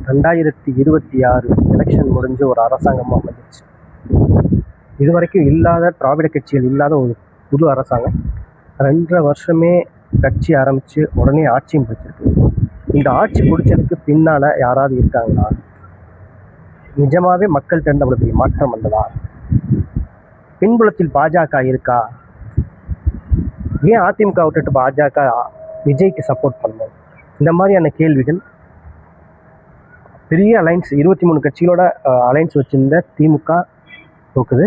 2026 election முடிஞ்சு ஒரு அரசாங்கமாக அமைஞ்சிச்சு. இது வரைக்கும் இல்லாத திராவிட கட்சிகள் இல்லாத ஒரு புது அரசாங்கம் 2.5 வருஷமே கட்சி ஆரம்பித்து உடனே ஆட்சியும் பிடிச்சிருக்கு. இந்த ஆட்சி பிடிச்சதுக்கு பின்னால் யாராவது இருக்காங்களா? நிஜமாகவே மக்கள் தெரிந்த அவ்வளோ பெரிய மாற்றம் வந்ததா? பின்புலத்தில் பாஜக இருக்கா? ஏன் அதிமுக விட்டுட்டு பாஜக விஜய்க்கு சப்போர்ட் பண்ணணும்? இந்த மாதிரியான கேள்விகள். பெரிய அலைன்ஸ் 23 கட்சிகளோட அலைன்ஸ் வச்சிருந்த திமுக தோக்குது.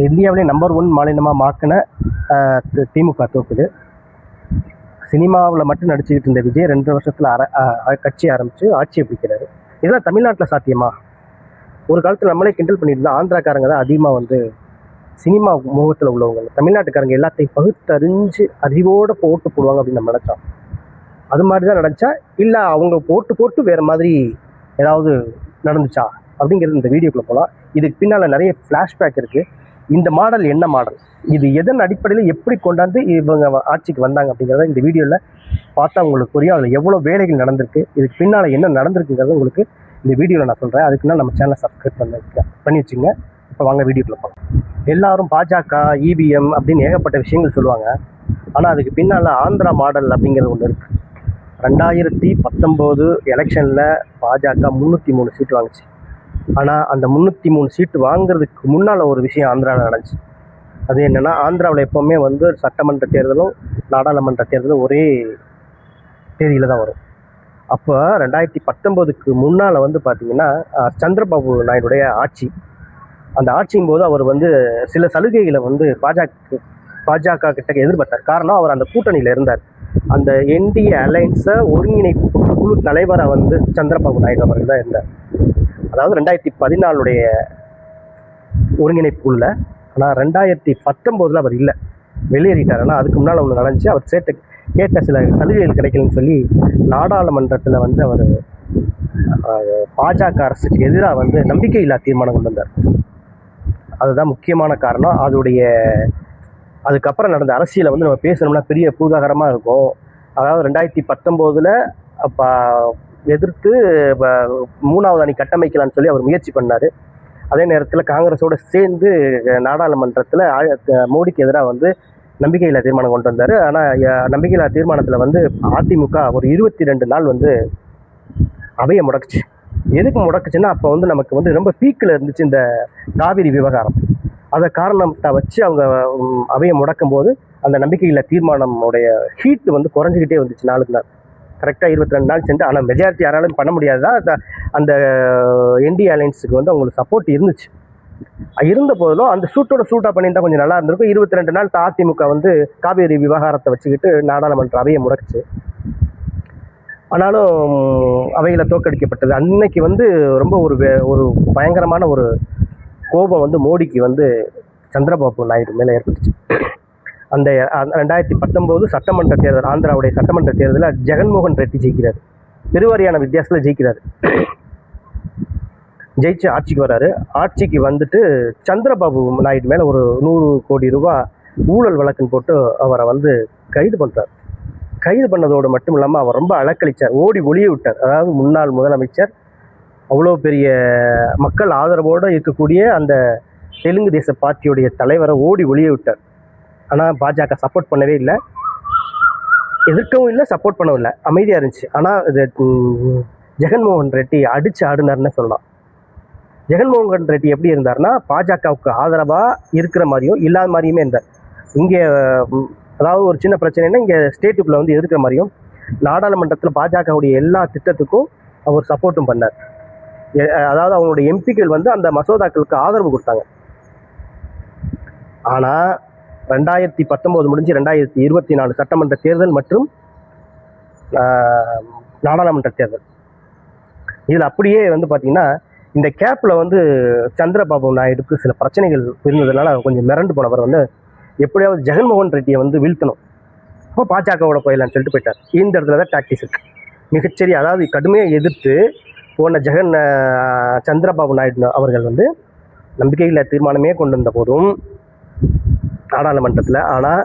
இந்தியாவிலே நம்பர் 1 மாநிலமாக மாற்றின திமுக தோக்குது. சினிமாவில் மட்டும் நடிச்சுக்கிட்டு இருந்த விஜய் 2 வருஷத்தில் கட்சி ஆரம்பித்து ஆட்சியை பிடிக்கிறாரு. இதெல்லாம் தமிழ்நாட்டில் சாத்தியமா? ஒரு காலத்தில் நம்மளே கிண்டல் பண்ணியிருந்தோம், ஆந்திராக்காரங்க தான் அதிகமாக வந்து சினிமா முகத்தில் உள்ளவங்க, தமிழ்நாட்டுக்காரங்க எல்லாத்தையும் பகுத்தறிஞ்சு அறிவோடு போட்டு போடுவாங்க அப்படின்னு நம்ம நினச்சோம். அது மாதிரி தான் நடந்துச்சா, இல்லை அவங்க போட்டு வேறு மாதிரி ஏதாவது நடந்துச்சா அப்படிங்கிறது இந்த வீடியோக்குள்ளே போகலாம். இதுக்கு பின்னால் நிறைய ஃப்ளாஷ்பேக் இருக்குது. இந்த மாடல் என்ன மாடல், இது எதன் அடிப்படையில் எப்படி கொண்டாந்து இவங்க ஆட்சிக்கு வந்தாங்க அப்படிங்கிறத இந்த வீடியோவில் பார்த்தா உங்களுக்கு புரியும். அதில் எவ்வளோ வேலைகள் நடந்திருக்கு, இதுக்கு பின்னால் என்ன நடந்திருக்குங்கிறது உங்களுக்கு இந்த வீடியோவில் நான் சொல்கிறேன். அதுக்குன்னா நம்ம சேனலை சப்ஸ்கிரைப் பண்ணி வச்சுங்க. இப்போ வாங்க வீடியோக்குள்ளே போகலாம். எல்லாரும் பாஜக, இவிஎம் அப்படின்னு ஏகப்பட்ட விஷயங்கள் சொல்லுவாங்க. ஆனால் அதுக்கு பின்னால் ஆந்திரா மாடல் அப்படிங்கிறது ஒன்று இருக்குது. 2019 எலெக்ஷனில் பாஜக 303 சீட்டு வாங்குச்சு. ஆனால் அந்த 303 சீட்டு வாங்குறதுக்கு முன்னால் ஒரு விஷயம் ஆந்திராவில் நடந்துச்சு. அது என்னென்னா, ஆந்திராவில் எப்போவுமே வந்து சட்டமன்ற தேர்தலும் நாடாளுமன்ற தேர்தலும் ஒரே தேதியில் தான் வரும். அப்போ 2019க்கு முன்னால் வந்து பார்த்திங்கன்னா சந்திரபாபு நாயுடைய ஆட்சி. அந்த ஆட்சியின் போது அவர் வந்து சில சலுகைகளை வந்து பாஜக கிட்ட எதிர்பார்த்தார். காரணம், அவர் அந்த கூட்டணியில் இருந்தார். அந்த என்டிஏ அலைன்ஸை ஒருங்கிணைப்பு குழு தலைவராக வந்து சந்திரபாபு நாயுடு அவர்கள் தான் இருந்தார். அதாவது 2014 ஒருங்கிணைப்பு குழுல. ஆனால் 2019 அவர் இல்லை, வெளியேறிட்டார். ஆனால் அதுக்கு முன்னால் ஒன்று நடந்துச்சு. அவர் கேட்ட சில சலுகைகள் கிடைக்கலன்னு சொல்லி நாடாளுமன்றத்தில் வந்து அவர் பாஜக அரசுக்கு எதிராக வந்து நம்பிக்கையில்லா தீர்மானம் கொண்டு வந்தார். அதுதான் முக்கியமான காரணம். அதுக்கப்புறம் நடந்த அரசியலை வந்து நம்ம பேசணும்னா பெரிய பூதாகரமாக இருக்கும். அதாவது 2019 எதிர்த்து 3வது அணி கட்டமைக்கலான்னு சொல்லி அவர் முயற்சி பண்ணார். அதே நேரத்தில் காங்கிரஸோடு சேர்ந்து நாடாளுமன்றத்தில் மோடிக்கு எதிராக வந்து நம்பிக்கையில்லா தீர்மானம் கொண்டு வந்தார். ஆனால் நம்பிக்கையில்லா தீர்மானத்தில் வந்து அதிமுக ஒரு 22 நாள் வந்து அவையை முடக்குச்சு. எதுக்கு முடக்குச்சுன்னா, அப்போ வந்து நமக்கு வந்து ரொம்ப பீக்கில் இருந்துச்சு இந்த காவிரி விவகாரம். அதை காரணத்தை வச்சு அவங்க அவையை முடக்கும் போது அந்த நம்பிக்கையில்லா தீர்மானமுடைய ஹீட் வந்து குறைஞ்சிக்கிட்டே வந்துச்சு நாளுக்கு நாள். கரெக்டாக 22 நாள் சென்று. ஆனால் மெஜாரிட்டி யாராலும் பண்ண முடியாதுதான். அந்த என்டிஏ அலைன்ஸுக்கு வந்து அவங்களுக்கு சப்போர்ட் இருந்துச்சு. இருந்த போதிலும் அந்த சூட்டாக பண்ணியிருந்தால் கொஞ்சம் நல்லா இருந்திருக்கும். 22 நாள் அதிமுக வந்து காவிரி விவகாரத்தை வச்சுக்கிட்டு நாடாளுமன்ற அவையை முடக்குச்சு. ஆனாலும் அவையில் தோற்கடிக்கப்பட்டது. அன்னைக்கு வந்து ரொம்ப ஒரு பயங்கரமான ஒரு கோபம் வந்து மோடிக்கு வந்து சந்திரபாபு நாயுடு மேலே ஏற்பட்டுச்சு. அந்த 2019 சட்டமன்ற தேர்தல், ஆந்திராவுடைய சட்டமன்ற தேர்தலில் ஜெகன்மோகன் ரெட்டி ஜெயிக்கிறார். பெருவாரியான வித்தியாசத்தில் ஜெயிக்கிறார். ஜெயிச்சு ஆட்சிக்கு வர்றாரு. ஆட்சிக்கு வந்துட்டு சந்திரபாபு நாயுடு மேலே ஒரு 100 கோடி ரூபாய் ஊழல் வழக்குன்னு போட்டு அவரை வந்து கைது பண்ணுறார். கைது பண்ணதோடு மட்டும் இல்லாமல் அவர் ரொம்ப அலக்களித்தார், ஓடி ஒளிய விட்டார். அதாவது முன்னாள் முதலமைச்சர், அவ்வளோ பெரிய மக்கள் ஆதரவோடு இருக்கக்கூடிய அந்த தெலுங்கு தேச பார்ட்டியுடைய தலைவரை ஓடி ஒளிய விட்டார். ஆனால் பாஜக சப்போர்ட் பண்ணவே இல்லை, எதிர்க்கவும் இல்லை, சப்போர்ட் பண்ணவும் இல்லை, அமைதியாக இருந்துச்சு. ஆனால் இது ஜெகன்மோகன் ரெட்டி அடித்து ஆடுனார்னு சொல்லலாம். ஜெகன்மோகன் ரெட்டி எப்படி இருந்தார்னா, பாஜகவுக்கு ஆதரவாக இருக்கிற மாதிரியும் இல்லாத மாதிரியுமே இருந்தார். இங்கே அதாவது ஒரு சின்ன பிரச்சனைனா இங்கே ஸ்டேட்டுக்குள்ளே வந்து எதிர்க்கிற மாதிரியும், நாடாளுமன்றத்தில் பாஜகவுடைய எல்லா திட்டத்துக்கும் அவர் சப்போர்ட்டும் பண்ணார். அதாவது அவங்களுடைய எம்பிக்கள் வந்து அந்த மசோதாக்களுக்கு ஆதரவு கொடுத்தாங்க. ஆனால் 2019 முடிஞ்சு 2024 சட்டமன்ற தேர்தல் மற்றும் நாடாளுமன்ற தேர்தல், இதில் அப்படியே வந்து பார்த்திங்கன்னா இந்த கேப்பில் வந்து சந்திரபாபு நாயுடுக்கு சில பிரச்சனைகள் இருந்ததுனால கொஞ்சம் மிரண்டு போனவர் வந்து எப்படியாவது ஜெகன்மோகன் ரெட்டியை வந்து வீழ்த்தணும், அப்போ பாஜகவோட போயிடலான்னு சொல்லிட்டு போயிட்டார். இந்த இடத்துல தான் டாக்டிக்ஸ் இருக்குது மிகச்சரி. அதாவது கடுமையாக எதிர்த்து போன சந்திரபாபு நாயுடு அவர்கள் வந்து நம்பிக்கையில் தீர்மானமே கொண்டு வந்த போதும் நாடாளுமன்றத்தில், ஆனால்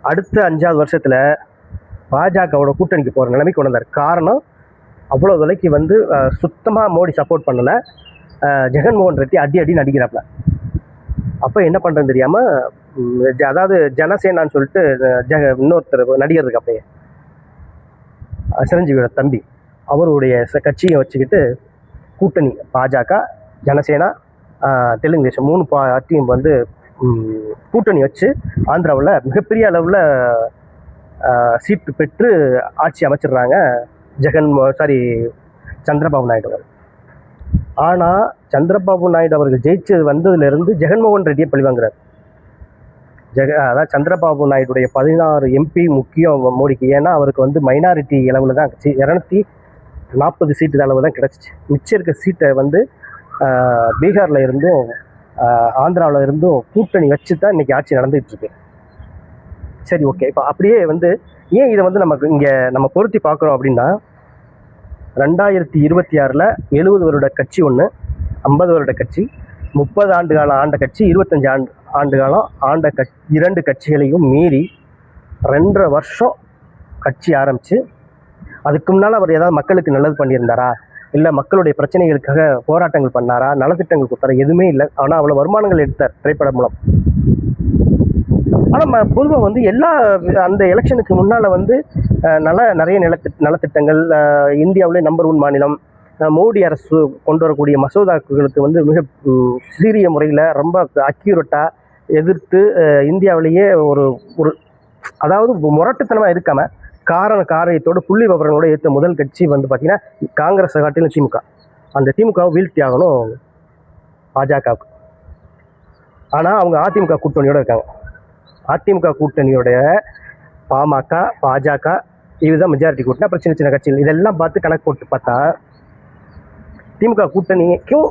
அடுத்த 5வது வருஷத்தில் பாஜகவோட கூட்டணிக்கு போகிற நிலைமைக்கு கொண்டு வந்தார். காரணம், அவ்வளோ விலைக்கு வந்து சுத்தமாக மோடி சப்போர்ட் பண்ணலை. ஜெகன்மோகன் ரெட்டி அடின்னு அடிக்கிறாப்புல. அப்போ என்ன பண்ணுறதுன்னு தெரியாமல், அதாவது ஜனசேனான்னு சொல்லிட்டு இன்னொருத்தர் நடிகர் இருக்கு அப்பயே, சிரஞ்சீவியோட தம்பி, அவருடைய கட்சியை வச்சுக்கிட்டு கூட்டணி பாஜக, ஜனசேனா, தெலுங்கு தேசம் 3 பார்ட்டியும் வந்து கூட்டணி வச்சு ஆந்திராவில் மிகப்பெரிய அளவில் சீட்டு பெற்று ஆட்சி அமைச்சிடுறாங்க சந்திரபாபு நாயுடு அவர். ஆனால் சந்திரபாபு நாயுடு அவர்கள் ஜெயிச்சு வந்ததுலேருந்து ஜெகன்மோகன் ரெட்டியை பழிவாங்கிறார். அதாவது சந்திரபாபு நாயுடைய 16 எம்பி முக்கியம் மோடிக்கு. ஏன்னா அவருக்கு வந்து மைனாரிட்டி அளவில் தான் 240 சீட்டு அளவு தான் கிடச்சிச்சு. மிச்சம் இருக்க சீட்டை வந்து பீகாரில் இருந்தும் ஆந்திராவில் இருந்தும் கூட்டணி வச்சு தான் இன்றைக்கி ஆட்சி நடந்துகிட்டு இருக்கு. சரி, ஓகே. இப்போ அப்படியே வந்து ஏன் இதை வந்து நமக்கு இங்கே நம்ம பொருத்தி பார்க்குறோம் அப்படின்னா, 2026 70 வருட கட்சி ஒன்று, 50 வருட கட்சி, 30 ஆண்டு காலம் ஆண்ட கட்சி, 25 ஆண்டு காலம் ஆண்ட 2 கட்சிகளையும் மீறி 2.5 வருஷம் கட்சி ஆரம்பித்து, அதுக்கு முன்னால் அவர் ஏதாவது மக்களுக்கு நல்லது பண்ணியிருந்தாரா, இல்லை மக்களுடைய பிரச்சனைகளுக்காக போராட்டங்கள் பண்ணாரா, நலத்திட்டங்கள் கொடுத்தாரா? எதுவுமே இல்லை. ஆனால் அவ்வளோ வருமானங்கள் எடுத்தார் திரைப்படம் மூலம். ஆனால் பொதுவாக வந்து அந்த எலெக்ஷனுக்கு முன்னால் வந்து நிறைய நலத்திட்டங்கள், இந்தியாவிலே நம்பர் 1 மாநிலம், மோடி அரசு கொண்டு வரக்கூடிய மசோதாக்களுக்கு வந்து மிக சீரிய முறையில் ரொம்ப அக்யூரேட்டாக எதிர்த்து இந்தியாவிலேயே ஒரு அதாவது முரட்டுத்தனமாக இருக்காமல் காரியத்தோடு புள்ளி விவரங்களோட ஏற்ற முதல் கட்சி வந்து பார்த்திங்கன்னா காங்கிரஸை காட்டிலும் திமுக. அந்த திமுகவை வீழ்த்தி ஆகணும் பாஜகவுக்கு. ஆனால் அவங்க அதிமுக கூட்டணியோடு இருக்காங்க. அதிமுக கூட்டணியோடைய பாமக, பாஜக, இதுதான் மெஜாரிட்டி கூட்டணி. அப்புறம் சின்ன சின்ன கட்சிகள் இதெல்லாம் பார்த்து கணக்கு போட்டு பார்த்தா திமுக கூட்டணிக்கும்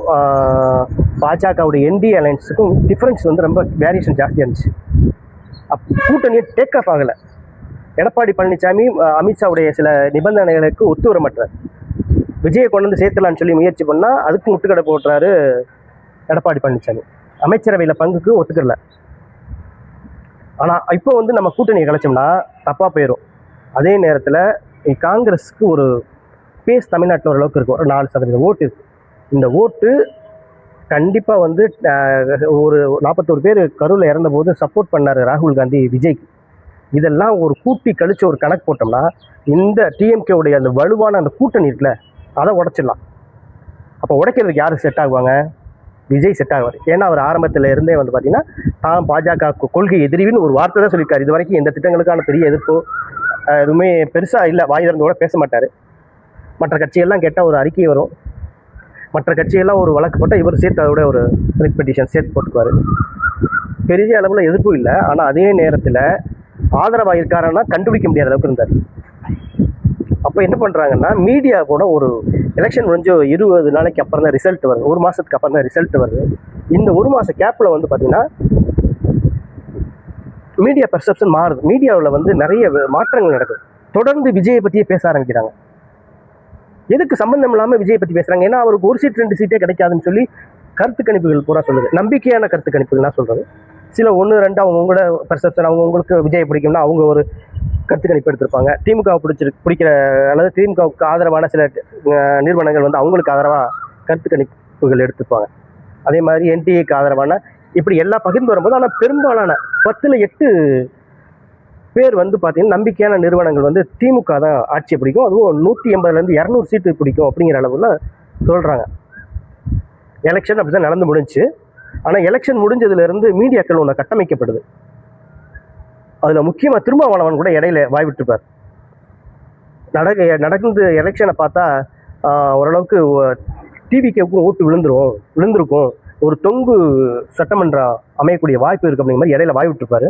பாஜகவுடைய என்டிஏ அலையன்ஸுக்கும் டிஃப்ரென்ஸ் வந்து ரொம்ப வேரியேஷன் ஜாஸ்தியாக இருந்துச்சு. கூட்டணியை டேக் ஆஃப் ஆகலை. எடப்பாடி பழனிசாமி அமித்ஷாவுடைய சில நிபந்தனைகளுக்கு ஒத்து வர மாட்டார். விஜயை கொண்டு வந்து சேர்த்தலான்னு சொல்லி முயற்சி பண்ணால் அதுக்கு முட்டுக்கடை போட்டுறாரு எடப்பாடி பழனிசாமி. அமைச்சரவையில் பங்குக்கு ஒத்துக்கல. ஆனால் இப்போ வந்து நம்ம கூட்டணியை கலைச்சோம்னா தப்பாக போயிடும். அதே நேரத்தில் காங்கிரஸுக்கு ஒரு பேஸ் தமிழ்நாட்டில் ஓரளவுக்கு இருக்கும். ஒரு 4% ஓட்டு இருக்குது. இந்த ஓட்டு கண்டிப்பாக வந்து ஒரு 41 பேர் கரூரில் இறந்தபோது சப்போர்ட் பண்ணார் ராகுல் காந்தி விஜய்க்கு. இதெல்லாம் ஒரு கூட்டி கழித்து ஒரு கணக்கு போட்டோம்னா இந்த டிஎம்கேவுடைய அந்த வலுவான அந்த கூட்டணி இருக்குல்ல, அதை உடைச்சிடலாம். அப்போ உடைக்கிறதுக்கு யார் செட் ஆகுவாங்க? விஜய் செட் ஆகுவார். ஏன்னா அவர் ஆரம்பத்தில் இருந்தே வந்து பார்த்தீங்கன்னா தான் பாஜக கொள்கை எதிரின்னு ஒரு வார்த்தை தான் சொல்லியிருக்காரு. இது வரைக்கும் எந்த திட்டங்களுக்கான பெரிய எதிர்ப்போ எதுவுமே பெருசாக இல்லை. வாய் திறந்து கூட பேச மாட்டார். மற்ற கட்சியெல்லாம் கேட்டால் ஒரு அறிக்கை வரும். மற்ற கட்சியெல்லாம் ஒரு வழக்கு போட்டால் இவர் சேர்த்து அதோட ஒரு ரிட் பெட்டிஷன் சேர்த்து போட்டுக்குவார். பெரிய அளவில் எதிர்ப்பும் இல்லை. ஆனால் அதே நேரத்தில் ஆதரவாக இருக்காருன்னா கண்டுபிடிக்க முடியாத அளவுக்கு இருந்தார். அப்போ என்ன பண்ணுறாங்கன்னா மீடியா கூட ஒரு எலெக்ஷன் முடிஞ்சு 20 நாளைக்கு அப்புறம் தான் ரிசல்ட் வருது, 1 மாதத்துக்கு அப்புறம் தான் ரிசல்ட் வருது. இந்த 1 மாத கேப்பில் வந்து பார்த்திங்கன்னா மீடியா பெர்செப்ஷன் மாறுது. மீடியாவில் வந்து நிறைய மாற்றங்கள் நடக்குது. தொடர்ந்து விஜயை பற்றியே பேச ஆரம்பிக்கிறாங்க. எதுக்கு சம்பந்தம் இல்லாமல் விஜயை பற்றி பேசுகிறாங்க? ஏன்னா அவருக்கு 1 சீட் 2 சீட்டே கிடைக்காதுன்னு சொல்லி கருத்து கணிப்புகள் பூரா சொல்லுது. நம்பிக்கையான கருத்து கணிப்புகள்லாம் சொல்கிறது. சில 1 2 அவங்களோட பெர்செப்ஷன், அவங்களுக்கு விஜய் பிடிக்கும்னா அவங்க ஒரு கருத்து கணிப்பு எடுத்திருப்பாங்க. திமுக பிடிக்கிற அல்லது திமுகவுக்கு ஆதரவான சில நிறுவனங்கள் வந்து அவங்களுக்கு ஆதரவாக கருத்து கணிப்புகள் எடுத்துப்பாங்க. அதே மாதிரி என்டிஏக்கு ஆதரவான இப்படி எல்லாம் பகிர்ந்து வரும்போது, ஆனால் பெரும்பாலான 10ல் 8 பேர் வந்து பார்த்தீங்கன்னா நம்பிக்கையான நிறுவனங்கள் வந்து திமுக தான் ஆட்சியை பிடிக்கும். அதுவும் 180லேருந்து 200 சீட்டு பிடிக்கும் அப்படிங்கிற அளவில் சொல்கிறாங்க. எலெக்ஷன் அப்படி தான் நடந்து முடிஞ்சு. ஆனால் எலெக்ஷன் முடிஞ்சதுலேருந்து மீடியாக்கள் ஒன்று கட்டமைக்கப்படுது. அதில் முக்கியமாக திருமாவளவன் கூட இடையில வாய் விட்டுருப்பார். நடந்து எலெக்ஷனை பார்த்தா ஓரளவுக்கு டிவிகேவுக்கும் ஓட்டு விழுந்திருக்கும், ஒரு தொங்கு சட்டமன்றம் அமையக்கூடிய வாய்ப்பு இருக்குது அப்படிங்கிற மாதிரி இடையில வாய் விட்டுருப்பாரு.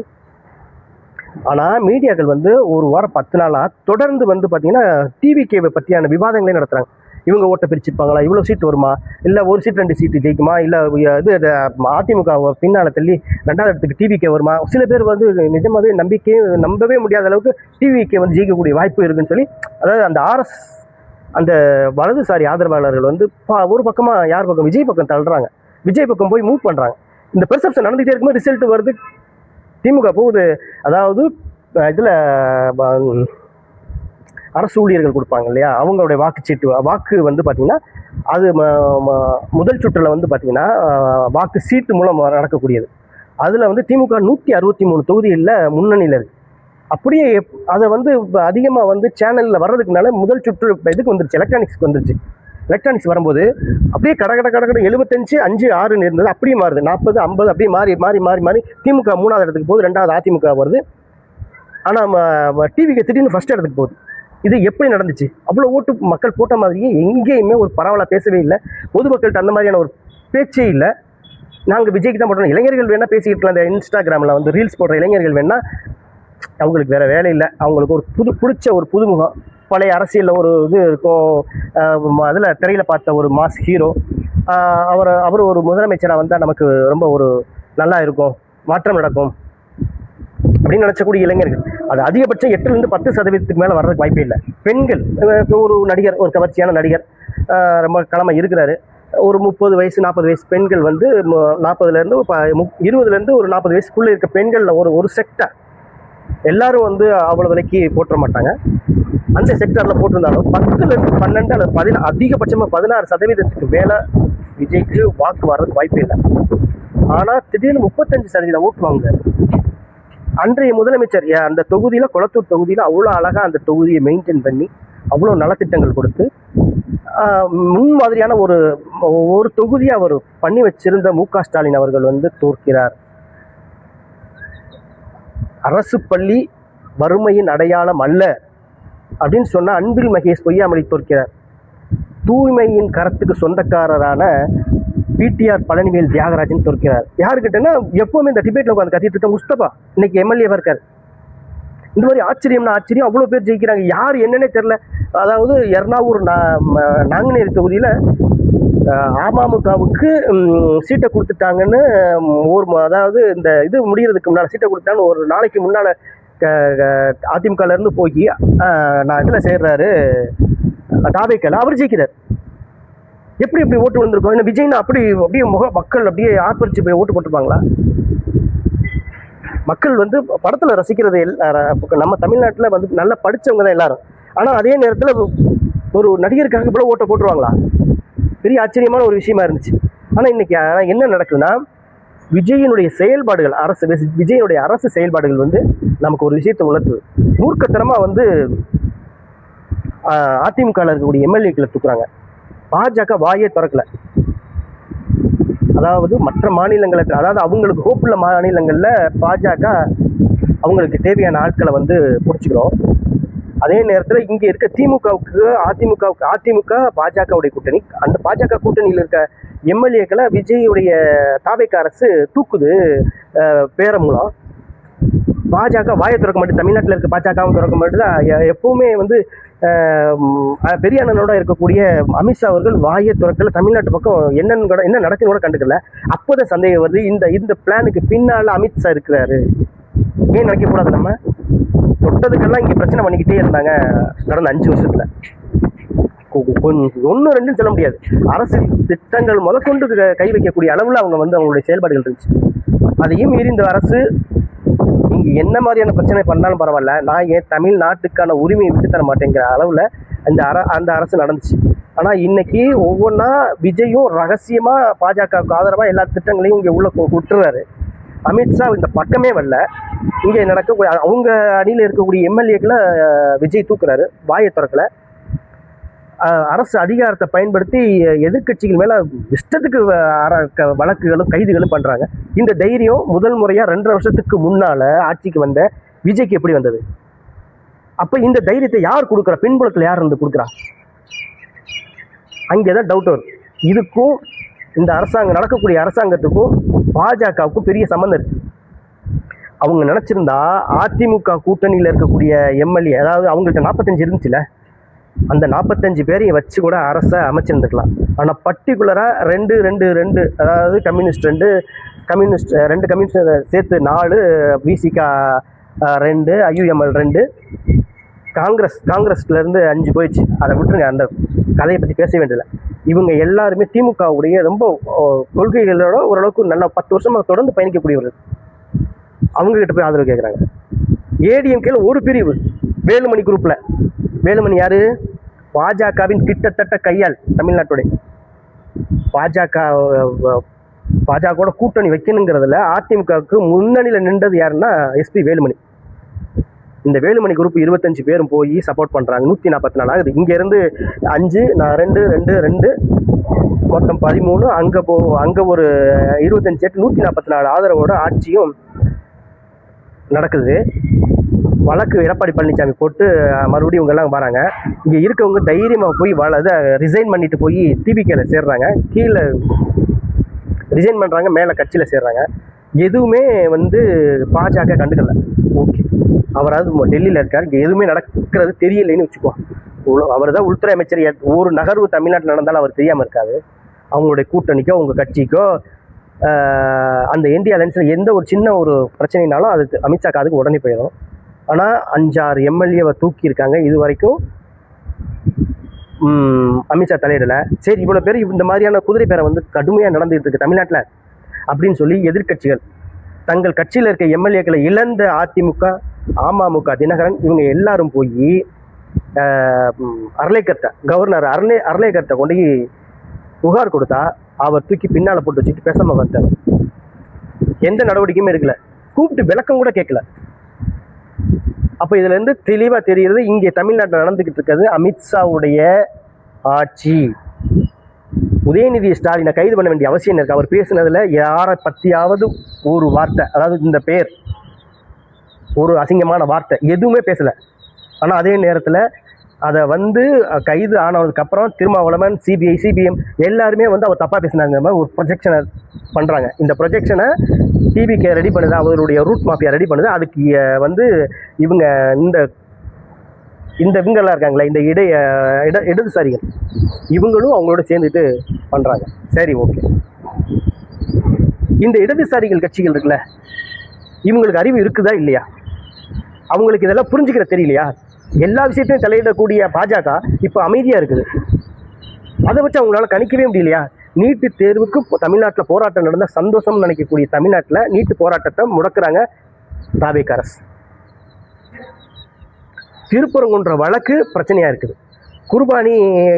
ஆனால் மீடியாக்கள் வந்து 1 வாரம் 10 நாளாக தொடர்ந்து வந்து பார்த்தீங்கன்னா டிவிகேவை பற்றியான விவாதங்களே நடத்துகிறாங்க. இவங்க ஓட்டை பிரிச்சுருப்பாங்களா, இவ்வளோ சீட்டு வருமா, இல்லை 1 சீட் 2 சீட்டு ஜெயிக்குமா, இல்லை இது அதிமுக பின்னால் தள்ளி 2வது இடத்துக்கு டிவிகே வருமா? சில பேர் வந்து நிஜமாகவே நம்பவே முடியாத அளவுக்கு டிவிகே வந்து ஜெயிக்கக்கூடிய வாய்ப்பு இருக்குன்னு சொல்லி, அதாவது அந்த அந்த வலதுசாரி ஆதரவாளர்கள் வந்து ஒரு பக்கமாக யார் பக்கம், விஜய் பக்கம் தள்ளுறாங்க. விஜய் பக்கம் போய் மூவ் பண்ணுறாங்க. இந்த பெர்செப்ஷன் நடந்துகிட்டே இருக்கும்போது ரிசல்ட் வருது, திமுக போகுது. அதாவது இதில் அரசு ஊழியர்கள் கொடுப்பாங்க இல்லையா, அவங்களுடைய வாக்கு வந்து பார்த்தீங்கன்னா அது முதல் சுற்றில் வந்து பார்த்தீங்கன்னா வாக்கு சீட்டு மூலம் நடக்கக்கூடியது. அதில் வந்து திமுக 163 தொகுதிகளில் முன்னணியில் இருக்குது. அப்படியே அதை வந்து அதிகமாக வந்து சேனலில் வர்றதுக்குனால முதல் சுற்று இதுக்கு வந்துருச்சு, எலக்ட்ரானிக்ஸ்க்கு வந்துருச்சு. எலக்ட்ரானிக்ஸ் வரும்போது அப்படியே கடை 75, 5, 6 இருந்தது, அப்படியே மாறுது 40, 50 அப்படியே மாறி மாறி மாறி மாறி திமுக 3வது இடத்துக்கு போகுது, 2வது அதிமுக வருது. ஆனால் டிவிக்கு திடீர்னு ஃபர்ஸ்ட் இடத்துக்கு போகுது. இது எப்படி நடந்துச்சு? அவ்வளோ ஓட்டு மக்கள் போட்ட மாதிரியே எங்கேயுமே ஒரு பரவலாக பேசவே இல்லை. பொதுமக்கள்கிட்ட அந்த மாதிரியான ஒரு பேச்சே இல்லை. நாங்கள் விஜய்க்கு தான் போட்டோம். இளைஞர்கள் வேணால் பேசிக்கிட்டு அந்த இன்ஸ்டாகிராமில் வந்து ரீல்ஸ் போடுற இளைஞர்கள் வேணால் அவங்களுக்கு வேறு வேலை இல்லை, அவங்களுக்கு ஒரு பிடிச்ச ஒரு புதுமுகம், பழைய அரசியலில் ஒரு இது இருக்கும், அதில் திரையில் பார்த்த ஒரு மாஸ் ஹீரோ, அவர் ஒரு முதலமைச்சராக வந்தால் நமக்கு ரொம்ப ஒரு நல்லா இருக்கும், மாற்றம் நடக்கும் அப்படின்னு நினச்சக்கூடிய இளைஞர்கள் அது அதிகபட்சம் 8லேருந்து 10% மேலே வர்றதுக்கு வாய்ப்பே இல்லை. பெண்கள், ஒரு நடிகர், ஒரு கவர்ச்சியான நடிகர் ரொம்ப கிழமை இருக்கிறாரு, ஒரு 30 வயசு 40 வயசு பெண்கள் வந்து 40லேருந்து 20லேருந்து ஒரு 40 வயசுக்குள்ளே இருக்க பெண்களில் ஒரு செக்டர் எல்லாரும் வந்து அவ்வளோ விலைக்கு போட்டுற மாட்டாங்க. அந்த செக்டரில் போட்டிருந்தாலும் 10லேருந்து 12 அல்லது 10 அதிகபட்சமாக 16% மேலே விஜய்க்கு வாக்கு வர்றதுக்கு வாய்ப்பே இல்லை. ஆனால் திடீர்னு 35% ஓட்டு வாங்குறாரு. அன்றைய முதலமைச்சர் அந்த தொகுதியில், கொளத்தூர் தொகுதியில் அவ்வளோ அழகாக அந்த தொகுதியை மெயின்டைன் பண்ணி அவ்வளோ நலத்திட்டங்கள் கொடுத்து முன்மாதிரியான ஒரு தொகுதியை அவர் பண்ணி வச்சிருந்த மு.க. ஸ்டாலின் அவர்கள் வந்து தோற்கிறார். அரசு பள்ளி வறுமையின் அடையாளம் அல்ல அப்படின்னு சொன்ன அன்பில் மகேஷ் பொய்யாமொழி தோற்கிறார். தூய்மையின் கரத்துக்கு சொந்தக்காரரான பிடிஆர் பழனிவேல் தியாகராஜன் தோற்கிறார். யாருக்கிட்டன்னா எப்பவுமே இந்த டிபேட்ல உட்காந்து கத்திட்டு இருக்க முஸ்தபா இன்னைக்கு எம்எல்ஏவா இருக்காரு. இந்த மாதிரி ஆச்சரியம்னா ஆச்சரியம், அவ்வளோ பேர் ஜெயிக்கிறாங்க. யார் என்னன்னே தெரியல. அதாவது எர்ணாவூர் நாங்குநேரி தொகுதியில் அமமுகவுக்கு சீட்டை கொடுத்துட்டாங்கன்னு அதாவது இந்த இது முடிகிறதுக்கு முன்னால் சீட்டை கொடுத்தாங்கன்னு ஒரு நாளைக்கு முன்னால் அதிமுகலேருந்து போய் நான் இதில் சேர்றாரு தாவேக்கல, அவர் ஜெயிக்கிறார். எப்படி ஓட்டு வந்திருக்கோம்? என்ன விஜய்னா அப்படியே மக்கள் அப்படியே ஆர்ப்பரிச்சு போய் ஓட்டு போட்டுருப்பாங்களா? மக்கள் வந்து படத்தில் ரசிக்கிறது நம்ம தமிழ்நாட்டில் வந்து நல்லா படித்தவங்க தான் எல்லாரும். ஆனால் அதே நேரத்தில் ஒரு நடிகருக்காக கூட ஓட்டை போட்டுருவாங்களா? பெரிய ஆச்சரியமான ஒரு விஷயமா இருந்துச்சு. ஆனால் இன்னைக்கு என்ன நடக்குதுன்னா, விஜயினுடைய செயல்பாடுகள், விஜயினுடைய அரசு செயல்பாடுகள் வந்து நமக்கு ஒரு விஷயத்தை உணர்த்துது. மூர்க்கத்தனமாக வந்து அதிமுகவில் இருக்கக்கூடிய எம்எல்ஏக்களை தூக்குறாங்க. பாஜக வாயே திறக்கல. அதாவது மற்ற மாநிலங்களுக்கு, அதாவது அவங்களுக்கு ஹோப்புள்ள மாநிலங்களில் பாஜக அவங்களுக்கு தேவையான ஆட்களை வந்து பிடிச்சிக்கிறோம். அதே நேரத்தில் இங்கே இருக்க அதிமுக பாஜகவுடைய கூட்டணி, அந்த பாஜக கூட்டணியில் இருக்க எம்எல்ஏக்களை விஜயுடைய தாவேக்கா அரசு தூக்குது பேரம் மூலம். பாஜக வாயை திறக்க மாட்டேன். தமிழ்நாட்டில் இருக்க பாஜகவும் திறக்க மாட்டேது. எப்பவுமே வந்து பெரிய அண்ணனோட இருக்கக்கூடிய அமித்ஷா அவர்கள் வாயை திறக்கல. தமிழ்நாட்டு பக்கம் என்ன நடக்குன்னு கூட கண்டுக்கல. அப்போதான் சந்தேகம் வருது, இந்த பிளானுக்கு பின்னால அமித்ஷா இருக்கிறாரு. ஏன் நினைக்கக்கூடாது? நம்ம தொட்டதுக்கெல்லாம் இங்கே பிரச்சனை பண்ணிக்கிட்டே இருந்தாங்க கடந்த 5 வருஷத்துல. 1, 2 சொல்ல முடியாது. அரசு திட்டங்கள் முதற்கொண்டு கை வைக்கக்கூடிய அளவில் அவங்க வந்து அவங்களுடைய செயல்பாடுகள் இருந்துச்சு. அதையும் மீறி இந்த அரசு இங்கே என்ன மாதிரியான பிரச்சனை பண்ணாலும் பரவாயில்ல, நான் என் தமிழ்நாட்டுக்கான உரிமையை விட்டு தர மாட்டேங்கிற அளவில் அந்த அரசு நடந்துச்சு. ஆனால் இன்னைக்கு ஒவ்வொன்றா விஜயும் ரகசியமாக பாஜகவுக்கு ஆதரவாக எல்லா திட்டங்களையும் இங்கே உள்ள விட்டுறாரு. அமித்ஷா இந்த பக்கமே வரல. இங்கே நடக்கக்கூடிய அவங்க அணியில் இருக்கக்கூடிய எம்எல்ஏக்களை விஜய் தூக்குறாரு, வாயை திறக்கலை. அரசு அதிகாரத்தை பயன்படுத்தி எதிர்கட்சிகள் மேலே இஷ்டத்துக்கு வழக்குகளும் கைதுகளும் பண்ணுறாங்க. இந்த தைரியம் முதல் முறையாக 2.5 வருஷத்துக்கு முன்னால் ஆட்சிக்கு வந்த விஜய்க்கு எப்படி வந்தது? அப்போ இந்த தைரியத்தை யார் கொடுக்குறா? பின்புலத்தில் யார் இருந்து கொடுக்குறா? அங்கே தான் டவுட் வரும். இதுக்கும் இந்த நடக்கக்கூடிய அரசாங்கத்துக்கும் பாஜகவுக்கும் பெரிய சம்பந்தம் இருக்கு. அவங்க நினச்சிருந்தா அதிமுக கூட்டணியில் இருக்கக்கூடிய எம்எல்ஏ, அதாவது அவங்கள்ட்ட 45 இருந்துச்சுல, அந்த 45 பேரையும் வச்சு கூட அரசை அமைச்சிருந்துக்கலாம். ஆனால் பர்டிகுலராக 2 அதாவது கம்யூனிஸ்ட் 2 கம்யூனிஸ்ட் சேர்த்து 4, விசிகா 2, ஐயுஎம்எல் 2, காங்கிரஸ்லேருந்து 5 போயிடுச்சு. அதை விட்டுருங்க, அந்த கதையை பற்றி பேச வேண்டியதில்லை. இவங்க எல்லாருமே திமுகவுடைய ரொம்ப கொள்கைகளோட ஓரளவுக்கு நல்லா 10 வருஷமாக தொடர்ந்து பயணிக்கக்கூடியவர்கள். அவங்ககிட்ட போய் ஆதரவு கேட்குறாங்க. ஏடிஎம்கேல ஒரு பிரிவு வேலுமணி குரூப்பில் வேலுமணி யாரு? பாஜகவின் கிட்டத்தட்ட கையால் தமிழ்நாட்டுடைய பாஜகவோட கூட்டணி வைக்கணுங்கிறதுல அதிமுகவுக்கு முன்னணியில் நின்றது யாருன்னா எஸ்பி வேலுமணி. இந்த வேலுமணி குரூப் 25 பேரும் போய் சப்போர்ட் பண்ணுறாங்க. 144 ஆகுது. இங்கேருந்து 5 நான் 2 மொத்தம் 13. அங்கே ஒரு 25 144 ஆதரவோட ஆட்சியும் நடக்குது. வழக்கு எடப்பாடி பழனிசாமி போட்டு மறுபடியும் இவங்கெல்லாம் வராங்க. இங்கே இருக்கவங்க தைரியமாக போய் ரிசைன் பண்ணிட்டு போய் டிபிகேல சேர்றாங்க. கீழே ரிசைன் பண்ணுறாங்க, மேலே கட்சியில் சேர்றாங்க. எதுவுமே பாஜக கண்டுக்கல. ஓகே, அவராவது டெல்லியில் இருக்கார், இங்கே எதுவுமே நடக்கிறது தெரியலைன்னு வச்சுக்குவோம். அவர் தான் உள்துறை அமைச்சர். ஒரு நகர்வு தமிழ்நாட்டில் நடந்தாலும் அவர் தெரியாமல் இருக்காது. அவங்களுடைய கூட்டணிக்கோ உங்கள் கட்சிக்கோ அந்த இந்தியா அலைன்ஸில் எந்த ஒரு சின்ன ஒரு பிரச்சனைனாலும் அது அமித்ஷா காதுக்கு உடனே போயிடும். ஆனால் 5-6 எம்எல்ஏவை தூக்கியிருக்காங்க. இது வரைக்கும் அமித்ஷா தலையிடலை. சரி, இவ்வளோ பேர் இந்த மாதிரியான குதிரை பேரை கடுமையாக நடந்துகிட்டு இருக்கு தமிழ்நாட்டில் அப்படின்னு சொல்லி எதிர்கட்சிகள் தங்கள் கட்சியில் இருக்க எம்எல்ஏக்களை இழந்த அதிமுக, அமமுக, தினகரன் இவங்க எல்லாரும் போய் கவர்னர் அர்லேக்கர்ட்ட கொண்டு புகார் கொடுத்தா அவர் தூக்கி பின்னால் போட்டு வச்சுட்டு பேசாம வந்தார். எந்த நடவடிக்கையுமே எடுக்கல, கூப்பிட்டு விளக்கம் கூட கேட்கல. அப்போ இதுல இருந்து தெளிவா தெரிகிறது இங்கே தமிழ்நாட்டில் நடந்துகிட்டு இருக்கிறது அமித்ஷாவுடைய ஆட்சி. உதயநிதி ஸ்டாலினை கைது பண்ண வேண்டிய அவசியம் இருக்கு. அவர் பேசுனதுல யாரை பத்தியாவது ஒரு வார்த்தை, அதாவது இந்த பேர் ஒரு அசிங்கமான வார்த்தை எதுவுமே பேசல. ஆனால் அதே நேரத்தில் அதை கைது ஆனதுக்கு அப்புறம் திருமாவளவன், சிபிஐ, சிபிஎம் எல்லாருமே அவர் தப்பாக பேசினாங்க. ஒரு ப்ரொஜெக்ஷனை பண்ணுறாங்க. இந்த ப்ரொஜெக்ஷனை டிபிகே ரெடி பண்ணுது, அவருடைய ரூட் மாஃபியா ரெடி பண்ணுது. அதுக்கு இவங்க இவங்கெல்லாம் இருக்காங்களே, இந்த இடதுசாரிகள் இவங்களும் அவங்களோட சேர்ந்துட்டு பண்ணுறாங்க. சரி, ஓகே. இந்த இடதுசாரிகள் கட்சிகள் இருக்குல்ல, இவங்களுக்கு அறிவு இருக்குதா இல்லையா? அவங்களுக்கு இதெல்லாம் புரிஞ்சுக்கிற தெரியலையா? எல்லா விஷயத்தையும் தலையிடக்கூடிய பாஜக இப்போ அமைதியாக இருக்குது. அதை வச்சு அவங்களால கணிக்கவே முடியலையா? நீட்டு தேர்வுக்கு தமிழ்நாட்டில் போராட்டம் நடந்த சந்தோஷம் நினைக்கக்கூடிய தமிழ்நாட்டில் நீட்டு போராட்டத்தை முடக்கிறாங்க தாவேக அரசு. திருப்பரங்குன்ற வழக்கு பிரச்சனையாக இருக்குது. குர்பானி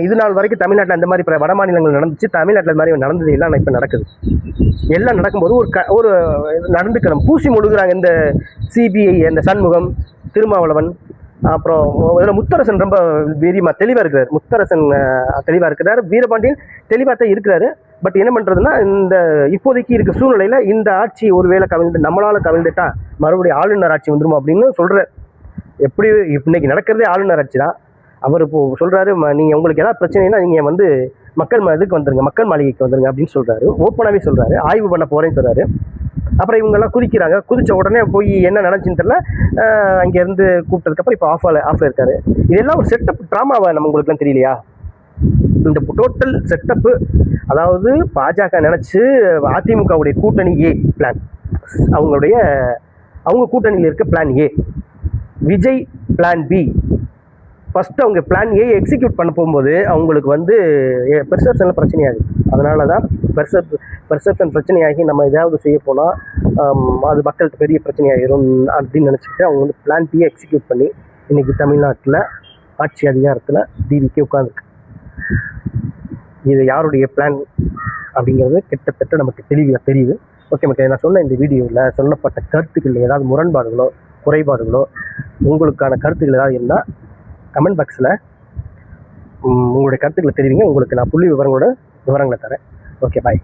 இது நாள் வரைக்கும் தமிழ்நாட்டில் அந்த மாதிரி வட மாநிலங்கள் நடந்துச்சு, தமிழ்நாட்டில் இந்த மாதிரி நடந்தது எல்லாம் இப்போ நடக்குது. எல்லாம் நடக்கும்போது ஒரு நடந்துக்கிறோம் பூசி முழுகிறாங்க. இந்த சிபிஐ, இந்த சண்முகம், திருமாவளவன், அப்புறம் இதில் முத்தரசன் ரொம்ப தெளிவாக இருக்கிறார். முத்தரசன் தெளிவாக இருக்கிறார், வீரபாண்டியன் தெளிவாக தான் இருக்கிறாரு. பட் என்ன பண்ணுறதுன்னா, இந்த இப்போதைக்கு இருக்க சூழ்நிலையில் இந்த ஆட்சி ஒருவேளை நம்மளால் கவிழ்ந்துட்டா மறுபடியும் ஆளுநர் ஆட்சி வந்துருமா அப்படின்னு சொல்கிறார். எப்படி இன்னைக்கு நடக்கிறதே ஆளுநர் ஆட்சி தான். அவர் இப்போ சொல்கிறாரு, நீங்கள் உங்களுக்கு ஏதாவது பிரச்சனைனா நீங்கள் மக்கள் இதுக்கு வந்துருங்க, மக்கள் மாளிகைக்கு வந்துருங்க அப்படின்னு சொல்கிறாரு. ஓப்பனாகவே சொல்கிறாரு. ஆய்வு பண்ண போகிறேன்னு சொல்கிறாரு. அப்புறம் இவங்கெல்லாம் குதிக்கிறாங்க. குதிச்ச உடனே போய் என்ன நடந்துச்சுன்னு தெரியல, அங்கேருந்து கூப்பிட்டதுக்கப்புறம் இப்போ ஆஃப்ல இருக்காரு. இதெல்லாம் ஒரு செட்டப் ட்ராமாவை நம்ம உங்களுக்குலாம் தெரியலையா? இந்த டோட்டல் செட்டப்பு, அதாவது பாஜக நினச்சி அதிமுகவுடைய கூட்டணி ஏ பிளான், அவங்க கூட்டணியில் இருக்க plan A, Vijay plan B. First அவங்க பிளான் ஏ எக்ஸிக்யூட் பண்ண போகும்போது அவங்களுக்கு பெர்செப்ஷனில் பிரச்சனையாகுது. அதனால தான் பெர்செப்ஷன் பிரச்சனையாகி நம்ம ஏதாவது செய்ய போனால் அது மக்களுக்கு பெரிய பிரச்சனையாகிடும் அப்படின்னு நினச்சிக்கிட்டு அவங்க பிளான் பியை எக்ஸிக்யூட் பண்ணி இன்றைக்கி தமிழ்நாட்டில் ஆட்சி அதிகாரத்தில் டிவிக்கே உட்காந்துருக்கு. இது யாருடைய பிளான் அப்படிங்கிறது கிட்டத்தட்ட நமக்கு தெளிவாக தெரியுது. ஓகே மக்களே, நான் சொன்ன இந்த வீடியோவில் சொல்லப்பட்ட கருத்துக்கள் ஏதாவது முரண்பாடுகளோ குறைபாடுகளோ உங்களுக்கான கருத்துக்கள் ஏதாவது இருந்தால் கமெண்ட் பாக்ஸில் உங்களுடைய கருத்துக்களை தெரிவிங்க. உங்களுக்கு நான் புள்ளி விவரங்களை தரேன். ஓகே, பாய்.